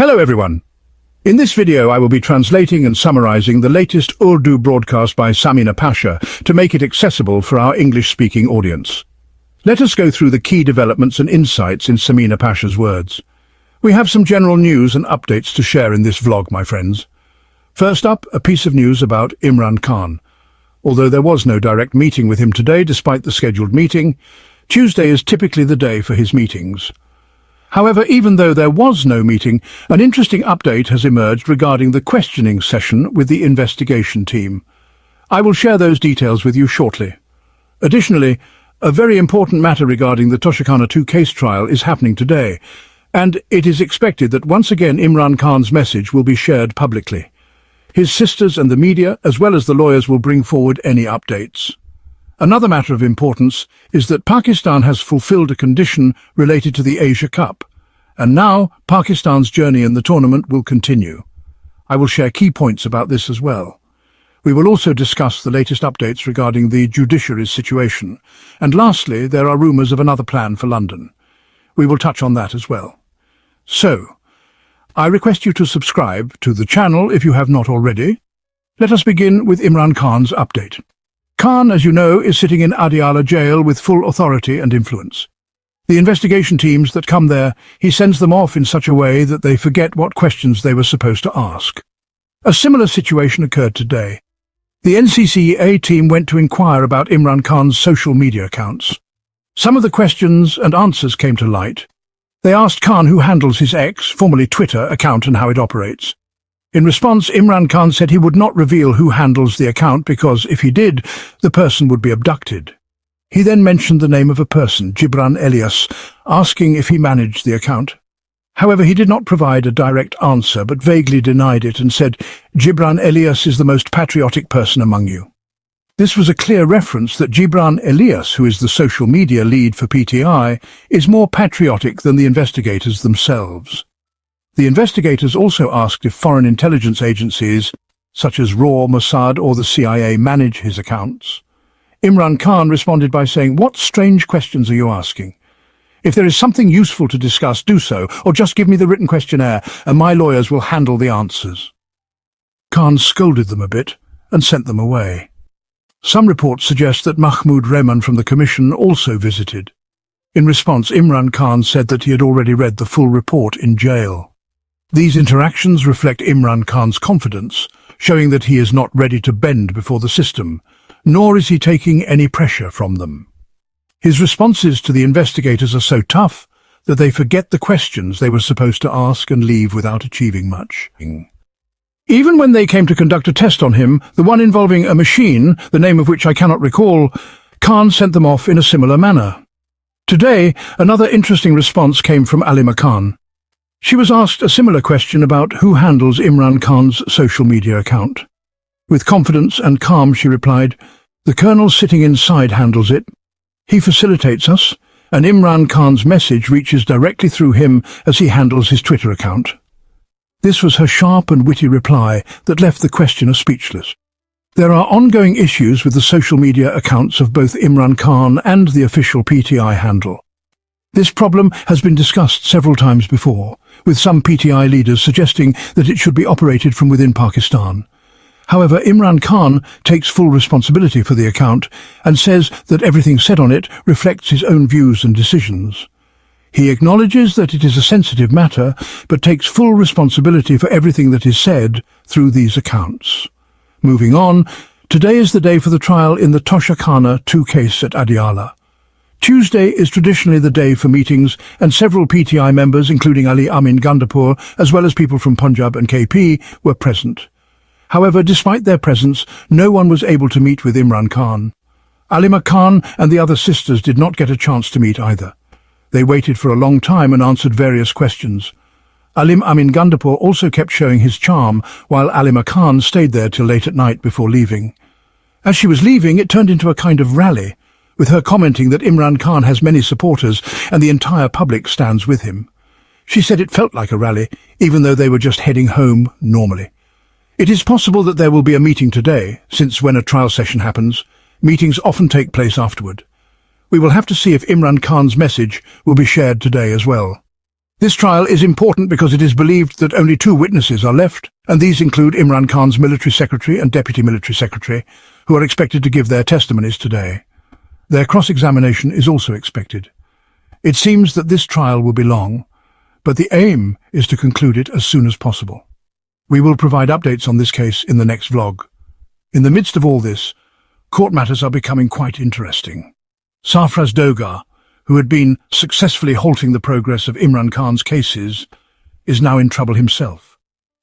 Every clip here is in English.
Hello everyone. In this video I will be translating and summarizing the latest Urdu broadcast by Samina Pasha to make it accessible for our English-speaking audience. Let us go through the key developments and insights in Samina Pasha's words. We have some general news and updates to share in this vlog, my friends. First up, a piece of news about Imran Khan. Although there was no direct meeting with him today despite the scheduled meeting, Tuesday is typically the day for his meetings. However, even though there was no meeting, an interesting update has emerged regarding the questioning session with the investigation team. I will share those details with you shortly. Additionally, a very important matter regarding the Toshakana 2 case trial is happening today, and it is expected that once again Imran Khan's message will be shared publicly. His sisters and the media, as well as the lawyers, will bring forward any updates. Another matter of importance is that Pakistan has fulfilled a condition related to the Asia Cup, and now Pakistan's journey in the tournament will continue. I will share key points about this as well. We will also discuss the latest updates regarding the judiciary's situation, and lastly, there are rumours of another plan for London. We will touch on that as well. So, I request you to subscribe to the channel if you have not already. Let us begin with Imran Khan's update. Khan, as you know, is sitting in Adiala jail with full authority and influence. The investigation teams that come there, he sends them off in such a way that they forget what questions they were supposed to ask. A similar situation occurred today. The NCCA team went to inquire about Imran Khan's social media accounts. Some of the questions and answers came to light. They asked Khan who handles his X, formerly Twitter, account and how it operates. In response, Imran Khan said he would not reveal who handles the account because, if he did, the person would be abducted. He then mentioned the name of a person, Gibran Elias, asking if he managed the account. However, he did not provide a direct answer, but vaguely denied it and said, "Gibran Elias is the most patriotic person among you." This was a clear reference that Gibran Elias, who is the social media lead for PTI, is more patriotic than the investigators themselves. The investigators also asked if foreign intelligence agencies, such as RAW, Mossad or the CIA, manage his accounts. Imran Khan responded by saying, "What strange questions are you asking? If there is something useful to discuss, do so, or just give me the written questionnaire and my lawyers will handle the answers." Khan scolded them a bit and sent them away. Some reports suggest that Mahmoud Rehman from the Commission also visited. In response, Imran Khan said that he had already read the full report in jail. These interactions reflect Imran Khan's confidence, showing that he is not ready to bend before the system, nor is he taking any pressure from them. His responses to the investigators are so tough that they forget the questions they were supposed to ask and leave without achieving much. Even when they came to conduct a test on him, the one involving a machine, the name of which I cannot recall, Khan sent them off in a similar manner. Today, another interesting response came from Alima Khan. She was asked a similar question about who handles Imran Khan's social media account. With confidence and calm, she replied, "The colonel sitting inside handles it. He facilitates us, and Imran Khan's message reaches directly through him as he handles his Twitter account." This was her sharp and witty reply that left the questioner speechless. There are ongoing issues with the social media accounts of both Imran Khan and the official PTI handle. This problem has been discussed several times before, with some PTI leaders suggesting that it should be operated from within Pakistan. However, Imran Khan takes full responsibility for the account and says that everything said on it reflects his own views and decisions. He acknowledges that it is a sensitive matter, but takes full responsibility for everything that is said through these accounts. Moving on, today is the day for the trial in the Toshakana 2 case at Adiala. Tuesday is traditionally the day for meetings, and several PTI members, including Ali Amin Gandapur, as well as people from Punjab and KP, were present. However, despite their presence, no one was able to meet with Imran Khan. Alima Khan and the other sisters did not get a chance to meet either. They waited for a long time and answered various questions. Alim Amin Gandapur also kept showing his charm, while Alima Khan stayed there till late at night before leaving. As she was leaving, it turned into a kind of rally, with her commenting that Imran Khan has many supporters and the entire public stands with him. She said it felt like a rally, even though they were just heading home normally. It is possible that there will be a meeting today, since when a trial session happens, meetings often take place afterward. We will have to see if Imran Khan's message will be shared today as well. This trial is important because it is believed that only 2 witnesses are left, and these include Imran Khan's military secretary and deputy military secretary, who are expected to give their testimonies today. Their cross-examination is also expected. It seems that this trial will be long, but the aim is to conclude it as soon as possible. We will provide updates on this case in the next vlog. In the midst of all this, court matters are becoming quite interesting. Shahbaz Dogar, who had been successfully halting the progress of Imran Khan's cases, is now in trouble himself.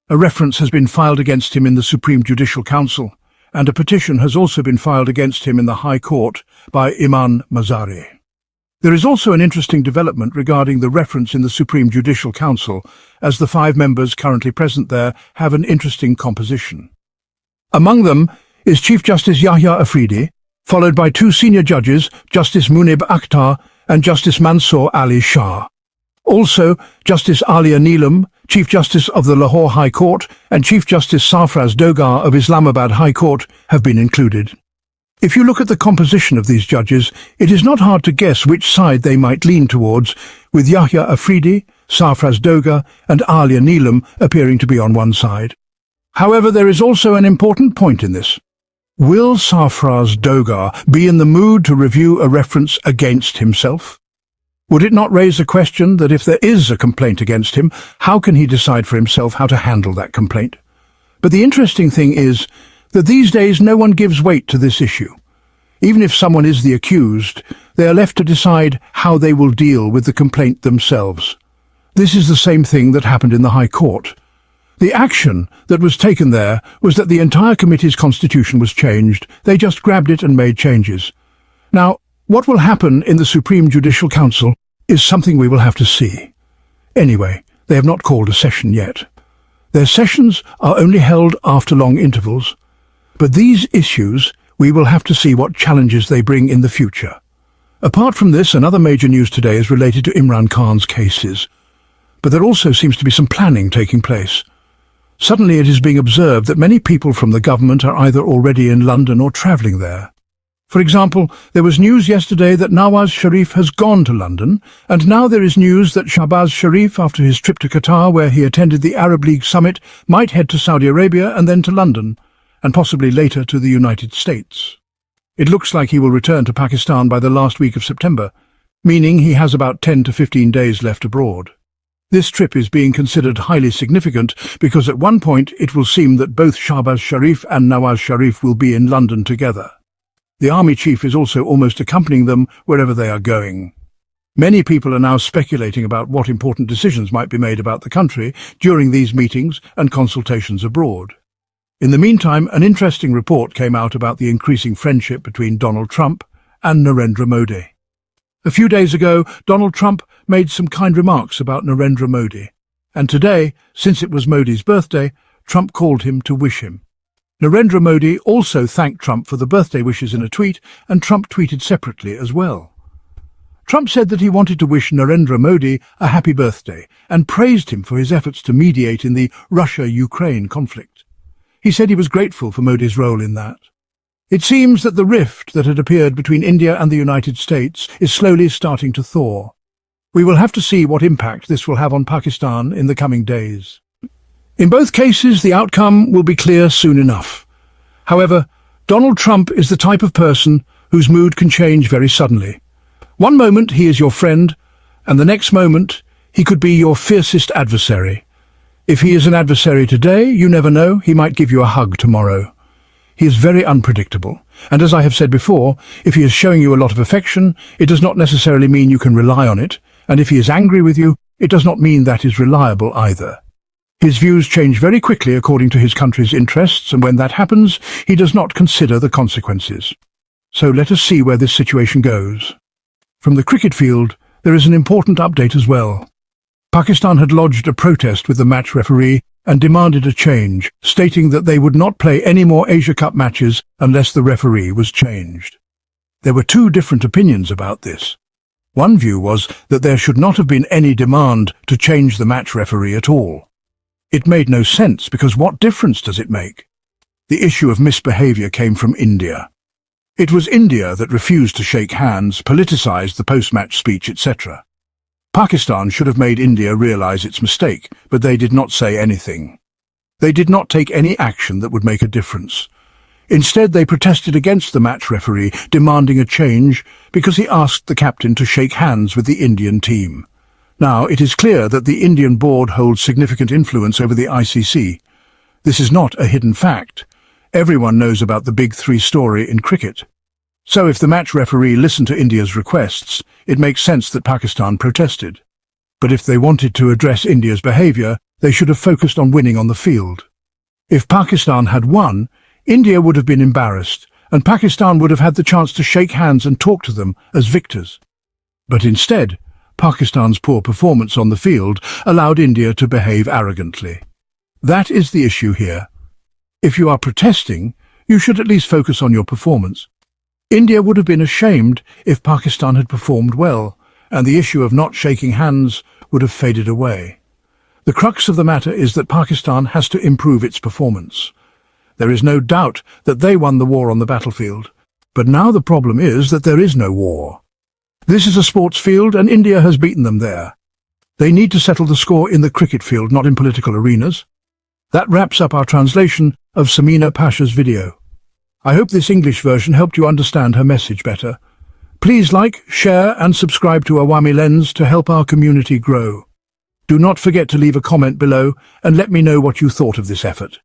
A reference has been filed against him in the Supreme Judicial Council, and a petition has also been filed against him in the High Court by Imam Mazari. There is also an interesting development regarding the reference in the Supreme Judicial Council, as the 5 members currently present there have an interesting composition. Among them is Chief Justice Yahya Afridi, followed by 2 senior judges, Justice Munib Akhtar and Justice Mansour Ali Shah. Also, Justice Alia Neelam, Chief Justice of the Lahore High Court, and Chief Justice Shahbaz Dogar of Islamabad High Court have been included. If you look at the composition of these judges, it is not hard to guess which side they might lean towards, with Yahya Afridi, Shahbaz Dogar and Alia Neelam appearing to be on one side. However, there is also an important point in this. Will Shahbaz Dogar be in the mood to review a reference against himself? Would it not raise the question that if there is a complaint against him, how can he decide for himself how to handle that complaint? But the interesting thing is that these days no one gives weight to this issue. Even if someone is the accused, they are left to decide how they will deal with the complaint themselves. This is the same thing that happened in the High Court. The action that was taken there was that the entire committee's constitution was changed. They just grabbed it and made changes. Now, what will happen in the Supreme Judicial Council is something we will have to see. Anyway, they have not called a session yet. Their sessions are only held after long intervals, but these issues we will have to see what challenges they bring in the future. Apart from this, another major news today is related to Imran Khan's cases, but there also seems to be some planning taking place. Suddenly it is being observed that many people from the government are either already in London or travelling there. For example, there was news yesterday that Nawaz Sharif has gone to London, and now there is news that Shahbaz Sharif, after his trip to Qatar where he attended the Arab League summit, might head to Saudi Arabia and then to London, and possibly later to the United States. It looks like he will return to Pakistan by the last week of September, meaning he has about 10 to 15 days left abroad. This trip is being considered highly significant because at one point it will seem that both Shahbaz Sharif and Nawaz Sharif will be in London together. The army chief is also almost accompanying them wherever they are going. Many people are now speculating about what important decisions might be made about the country during these meetings and consultations abroad. In the meantime, an interesting report came out about the increasing friendship between Donald Trump and Narendra Modi. A few days ago, Donald Trump made some kind remarks about Narendra Modi, and today, since it was Modi's birthday, Trump called him to wish him. Narendra Modi also thanked Trump for the birthday wishes in a tweet, and Trump tweeted separately as well. Trump said that he wanted to wish Narendra Modi a happy birthday and praised him for his efforts to mediate in the Russia-Ukraine conflict. He said he was grateful for Modi's role in that. It seems that the rift that had appeared between India and the United States is slowly starting to thaw. We will have to see what impact this will have on Pakistan in the coming days. In both cases, the outcome will be clear soon enough. However, Donald Trump is the type of person whose mood can change very suddenly. One moment he is your friend, and the next moment he could be your fiercest adversary. If he is an adversary today, you never know, he might give you a hug tomorrow. He is very unpredictable, and as I have said before, if he is showing you a lot of affection, it does not necessarily mean you can rely on it, and if he is angry with you, it does not mean that is reliable either. His views change very quickly according to his country's interests, and when that happens, he does not consider the consequences. So let us see where this situation goes. From the cricket field, there is an important update as well. Pakistan had lodged a protest with the match referee and demanded a change, stating that they would not play any more Asia Cup matches unless the referee was changed. There were 2 different opinions about this. One view was that there should not have been any demand to change the match referee at all. It made no sense because what difference does it make? The issue of misbehavior came from India. It was India that refused to shake hands, politicized the post-match speech, etc. Pakistan should have made India realize its mistake, but they did not say anything. They did not take any action that would make a difference. Instead, they protested against the match referee, demanding a change because he asked the captain to shake hands with the Indian team. Now, it is clear that the Indian board holds significant influence over the ICC. This is not a hidden fact. Everyone knows about the Big Three story in cricket. So if the match referee listened to India's requests, it makes sense that Pakistan protested. But if they wanted to address India's behaviour, they should have focused on winning on the field. If Pakistan had won, India would have been embarrassed, and Pakistan would have had the chance to shake hands and talk to them as victors. But instead, Pakistan's poor performance on the field allowed India to behave arrogantly. That is the issue here. If you are protesting, you should at least focus on your performance. India would have been ashamed if Pakistan had performed well, and the issue of not shaking hands would have faded away. The crux of the matter is that Pakistan has to improve its performance. There is no doubt that they won the war on the battlefield, but now the problem is that there is no war. This is a sports field and India has beaten them there. They need to settle the score in the cricket field, not in political arenas. That wraps up our translation of Samina Pasha's video. I hope this English version helped you understand her message better. Please like, share and subscribe to Awami Lens to help our community grow. Do not forget to leave a comment below and let me know what you thought of this effort.